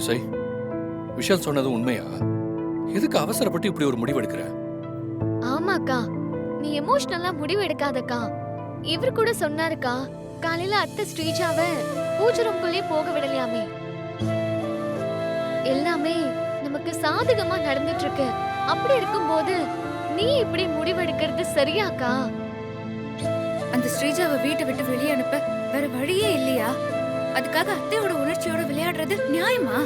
இசை, விஷால் சொன்னது உண்மையா? எதுக்கு அவசரப்பட்டு இப்படி ஒரு முடிவு எடுக்கிற? ஆமாக்கா, நீ எமோஷனலா முடிவு எடுக்காதக்கா. இவர் கூட சொன்னாருக்கா, காலையில அத்தை ஸ்ரீஜாவ பூஜை ரூம்குள்ளே போக விடலையாமே. எல்லாமே நமக்கு சாதகமா நடந்துட்டு இருக்கு. அப்படி இருக்கும்போது நீ இப்படி முடிவெடுக்கிறது சரியாக்கா? அந்த ஸ்ரீஜாவை வீட்டை விட்டு வெளியே அனுப்ப வேற வழியே இல்லையா? அதுக்காக அத்தையோட உணர்ச்சியோட விளையாடுறது நியாயமா?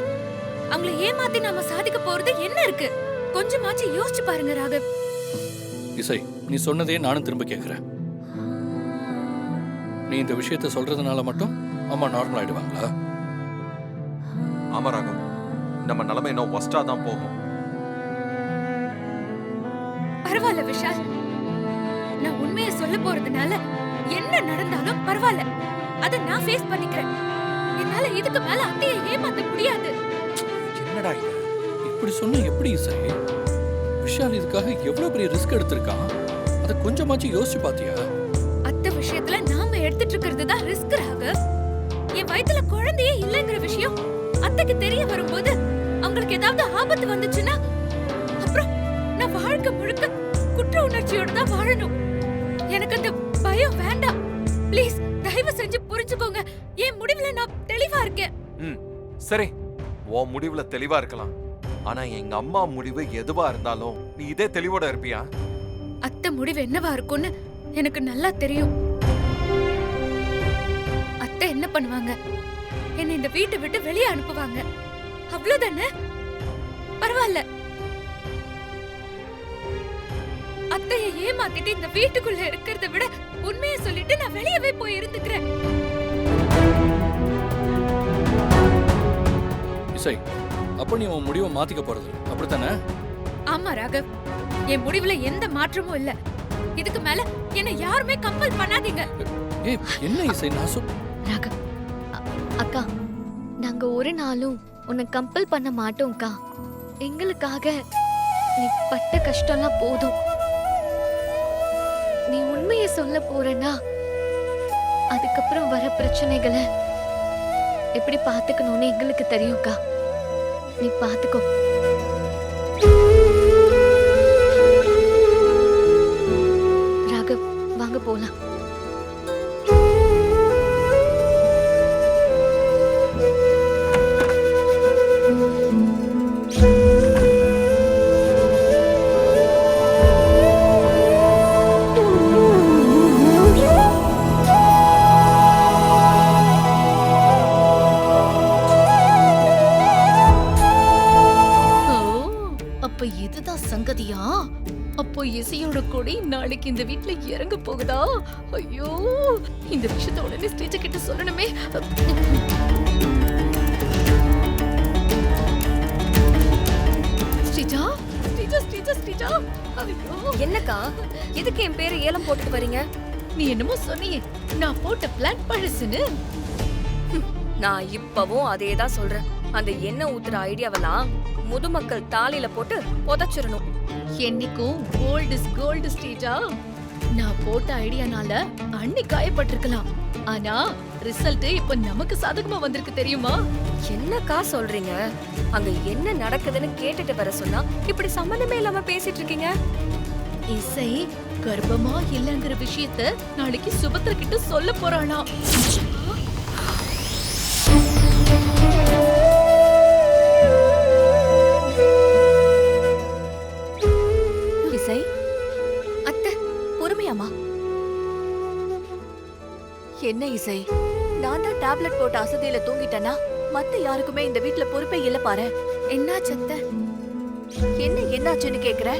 அவங்களை ஏமாத்தி நாம சாதிக்க போறது என்ன இருக்கு? கொஞ்சமாச்சு யோசிச்சு பாருங்க ராகவ். இசை, நீ சொன்னதே நானும் திரும்ப கேட்கிறேன். நீ இந்த விஷயத்த சொல்றதுனால மட்டும் அம்மா நார்மல் ஆயிடுவாங்களா? ஆமா ராகவ், நம்ம நிலைமை இன்னும் ஒஸ்டா தான் போகும். பரவாயில்ல விஷால், நான் உண்மையை சொல்ல போறதுனால என்ன நடந்தாலும் பரவாயில்ல, அத நான் ஃபேஸ் பண்ணிக்கிறேன். என்னால இதுக்கு மேல அத்தையை ஏமாத்த முடியாது. என்னடா இது? இப்படி சொன்ன எப்படி இசை? விஷால் இதுக்காக எவ்வளவு பெரிய ரிஸ்க் எடுத்திருக்கான், அதை கொஞ்சமாச்சும் யோசிச்சு பாத்தியா? அத்தை விஷயத்துல நாம எடுத்துட்டு இருக்கிறது தான் ரிஸ்க் ராகவ். என் வயித்துல குழந்தையே இல்லைங்கிற விஷயம் அத்தைக்கு தெரிய வரும்போது அவங்களுக்கு ஏதாவது ஆபத்து வந்துச்சுன்னா அப்புறம் நான் வாழ்க்கை முழுக்க குற்ற உணர்ச்சியோட தான் வாழணும். எனக்கு அந்த பயம் வேண்டாம். ப்ளீஸ் தயவு செஞ்சு புரிஞ்சுக்கோங்க. என் முடிவுல நான் தெளிவா இருக்கேன். சரி, உன் முடிவுல தெளிவா இருக்கலாம். ஆனா எங்க அம்மா முடிவு எதுவா இருந்தாலும் நீ இதே தெளிவோட இருப்பியா? அத்தை முடிவு என்னவா இருக்கும்னு எனக்கு நல்லா தெரியும். அத்தை என்ன பண்ணுவாங்க? என்னை இந்த வீட்டை விட்டு வெளியே அனுப்புவாங்க. அவ்வளவுதானே? பரவாயில்ல. அத்தையை ஏமாத்திட்டு இந்த வீட்டுக்குள்ள இருக்கிறத விட உண்மையை சொல்லிட்டு நான் வெளியவே போய் இருந்துக்கிறேன். இசை, அப்ப நீ உன் முடிவை மாத்திக்க போறது அப்படித்தானே? ஆமா ராகவ், என் முடிவுல எந்த மாற்றமும் இல்ல. இதுக்கு மேல என்ன யாருமே கம்பல் பண்ணாதீங்க. ஏய், என்ன இசை? நான் சொல் ராகவ், அக்கா, நாங்க ஒரு நாளும் உன்னை கம்பல் பண்ண மாட்டோம்க்கா. எங்களுக்காக நீ பட்ட கஷ்டம்லாம் போதும். நீ உண்மையை சொல்ல போறேன்னா அதுக்கப்புறம் வர பிரச்சனைகளை எப்படி பாத்துக்கணும்னு எங்களுக்கு தெரியும்க்கா. நீ பாத்துக்கோ. ராகவ், வாங்க போலாம். சங்கதியா? அப்போ இசையோட கொடி நாளைக்கு இந்த வீட்ல இறங்க போகுதா? ஐயோ, இந்த விஷயத்த உடனே ஸ்டேஜ் கிட்ட சொல்லணுமே. ஸ்ரீஜா, ஸ்ரீஜா, ஸ்ரீஜா, ஸ்ரீஜா. ஐயோ, என்னக்கா, எதுக்கு என் பேரை ஏலம் போட்டுட்டு வரீங்க? நீ என்னமோ சொன்னியே, நான் போட்ட பிளான் பழசுன்னு. நான் இப்பவும் அதே தான் சொல்றேன். அந்த எண்ணெய் ஊத்துற ஐடியாவெல்லாம் முதுமக்கள் தாலியில போட்டு புதைச்சிரணும். என்னைக்கும் கோல்ட் இஸ் கோல்டு ஸ்டேஜா. நான் போட்ட ஐடியானால அண்ணி காயப்பட்டிருக்கலாம், ஆனா ரிசல்ட் இப்ப நமக்கு சாதகமா வந்திருக்கு தெரியுமா? என்னக்கா சொல்றீங்க? அங்க என்ன நடக்குதுன்னு கேட்டுட்டு வர சொன்னா இப்படி சம்பந்தமே இல்லாம பேசிட்டு இருக்கீங்க. இசை கர்ப்பமா இல்லங்கிற விஷயத்த நாளைக்கு சுபத்ரா கிட்ட சொல்ல போறாளாம். இசை, அத்தை பொறுமையாமா. என்ன இசை, நான் தான் டேப்லெட் போட்ட அசதியில தூங்கிட்டேனா? மத்த யாருக்குமே இந்த வீட்ல பொறுப்பே இல்ல பாரு. என்னாச்சு அத்தை? என்ன என்னாச்சுன்னு கேக்குற?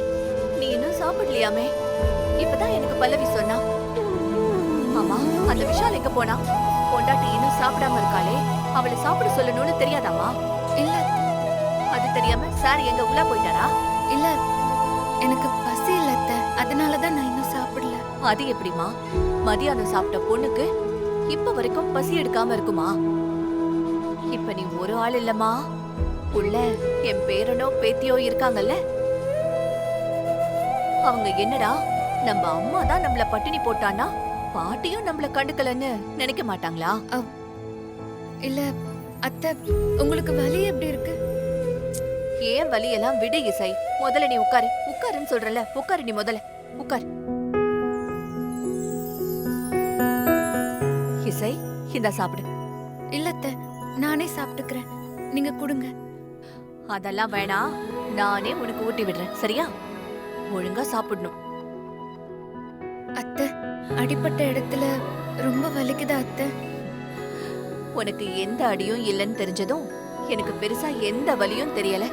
நீ இன்னும் சாப்பிடலையாமே? இப்பதான் எனக்கு பல்லவி சொன்னா. ஆமா, அந்த விஷால் எங்க போனா? பொண்டாட்டி இன்னும் சாப்பிடாம இருக்காளே, அவளை சாப்பிட சொல்லணும்னு தெரியாதாமா? இல்ல, அது தெரியாம சார் எங்க உள்ள போயிட்டாரா? இல்ல, எனக்கு பசி இல்ல அத்தை, அதனாலதான் நான் இன்னும் சாப்பிடல. அது எப்படிமா? மதியானம் சாப்பிட்ட பொண்ணுக்கு இப்ப வரைக்கும் பசி எடுக்காம இருக்குமா? இப்ப நீ ஒரு ஆள் இல்லம்மா, உள்ள என் பேரனோ பேத்தியோ இருக்காங்கல்ல. அவங்க என்னடா, நம்ம அம்மா தான் நம்மள பட்டினி போட்டானா பாட்டியும் நம்மள கண்டுக்கலன்னு நினைக்க மாட்டாங்களா? இல்ல, அத்தை உங்களுக்கு வலி எப்படி இருக்கு? ஏன் வலியெல்லாம் விடு இசை. முதல்ல நீ உட்காரு. உட்காருன்னு சொல்றல, உட்காரு நீ முதல்ல. உட்காரு. இசை, இந்தா சாப்பிடு. இல்ல அத்தை, நானே சாப்பிட்டுக்கிறேன். நீங்க கொடுங்க. அதெல்லாம் வேணாம், நானே உனக்கு ஊட்டி விடுறேன், சரியா? ஒழுங்கா சாப்பிடணும். அத்தை, அடிப்பட்ட இடத்துல ரொம்ப வலிக்குதா அத்தை? உனக்கு எந்த அடியும் இல்லைன்னு தெரிஞ்சதும் எனக்கு பெருசா எந்த வலியும் தெரியல.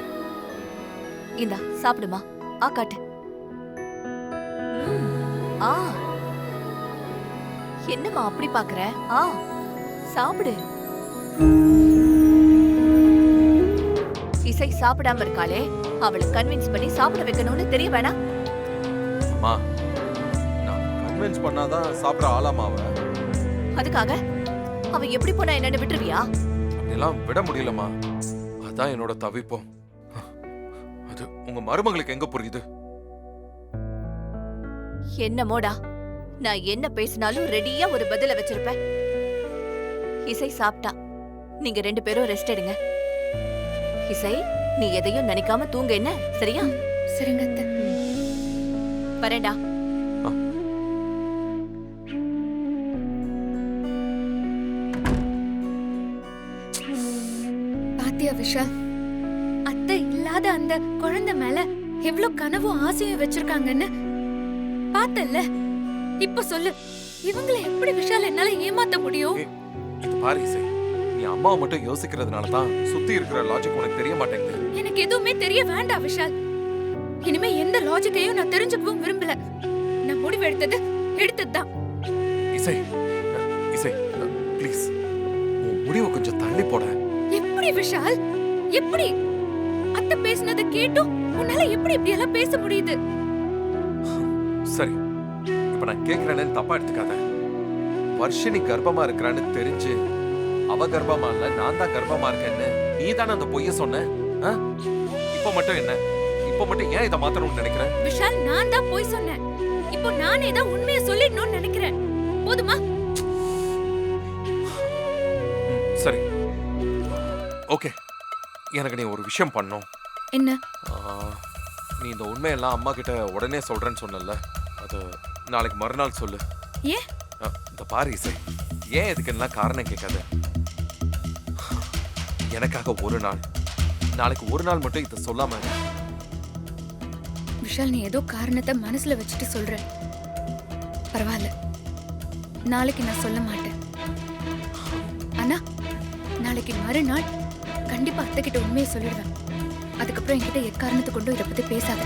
இந்தா சாப்பிடுமா. ஆ காட்டு. ஆ, என்னம்மா அப்படி பாக்குற? ஆ, சாப்பிடு. இசை சாப்பிடாம இருக்காளே, அவளை கன்வின்ஸ் பண்ணி சாப்பிட வைக்கணும்னு தெரிய வேணாம். அம்மா, நான் கன்வின்ஸ் பண்ணாதான் சாப்பிட ஆளாமா அவ. அதுக்காக அவ எப்படி போனா என்னன்னு விட்டுருவியா? அப்படிலாம் விட முடியலம்மா. அதான் என்னோட தவிப்போம். அது உங்க மருமகளுக்கு எங்க புரியுது? என்னமோடா, நான் என்ன பேசினாலும் ரெடியா ஒரு பதில வச்சிருப்பேன். இசை சாப்பிட்டா, நீங்க 2 பேரும் ரெஸ்ட் எடுங்க. இசை, நீ எதையும் நினைக்காம தூங்க, என்ன? சரியா? சரிங்க அத்தை. வரேன்டா. பாத்தியா விஷால், அத்தை இல்லாத அந்த குழந்தை மேல எவ்வளவு கனவும் ஆசையும் வச்சிருக்காங்கன்னு பார்த்தல்ல? இப்ப சொல்லு, இவங்களை எப்படி விஷால் என்னால ஏமாத்த முடியும்? இது பாரு இசை, நீ அம்மாவை மட்டும் யோசிக்கிறதுனால தான் சுத்தி இருக்கிற லாஜிக் உனக்கு தெரிய மாட்டேங்குது. எனக்கு எதுவுமே தெரிய வேண்டாம் விஷால். இனிமே எந்த லாஜிக்கையும் நான் தெரிஞ்சுக்கவும் விரும்பல. நான் முடிவு எடுத்ததுதான். இசை, இசை, ப்ளீஸ் உன் முடிவை கொஞ்சம் தள்ளி போட. எப்படி விஷால், எப்படி? அத்தை பேசினதை கேட்டும் உன்னால எப்படி இப்படி எல்லாம் பேச முடியுது? சரி, இப்ப நான் கேக்குறேன்னு தப்பா எடுத்துக்காத. வர்ஷினி கர்ப்பமா இருக்கிறான்னு தெரிஞ்சு அவ கர்ப்பமா இல்ல, நான் தான் கர்ப்பமா இருக்கேன்னு நீ தானே அந்த பொய்ய சொன்ன. ஆ? இப்ப மட்டும் என்ன? இப்ப மட்டும் ஏன் இதை மாத்தணும்னு நினைக்கிற? விஷால், நான் தான் போய் சொன்னேன். இப்போ நானே தான் உண்மையை சொல்லிடணும்னு நினைக்கிறேன். போதுமா? சரி, ஓகே. எனக்கு நீ ஒரு விஷயம் பண்ணும். என்ன? நீ இந்த உண்மையெல்லாம் அம்மா கிட்ட உடனே சொல்றேன்னு சொன்னல, அது நாளைக்கு மறுநாள் சொல்லு. ஏன்? இந்த பாரு இசை, ஏன் இதுக்கெல்லாம் காரணம் கேட்காத. எனக்காக ஒரு நாள், நாளைக்கு ஒரு நாள் மட்டும் இதை சொல்லாம. விஷால், நீ ஏதோ காரணத்தை மனசுல வச்சுட்டு சொல்ற. பரவாயில்ல, நாளைக்கு நான் சொல்ல மாட்டேன். ஆனா நாளைக்கு மறுநாள் கண்டிப்பா அத்தை கிட்ட உண்மையை சொல்லிடுவேன். அதுக்கப்புறம் என்கிட்ட எக்காரணத்தை கொண்டு இதை பத்தி பேசாத.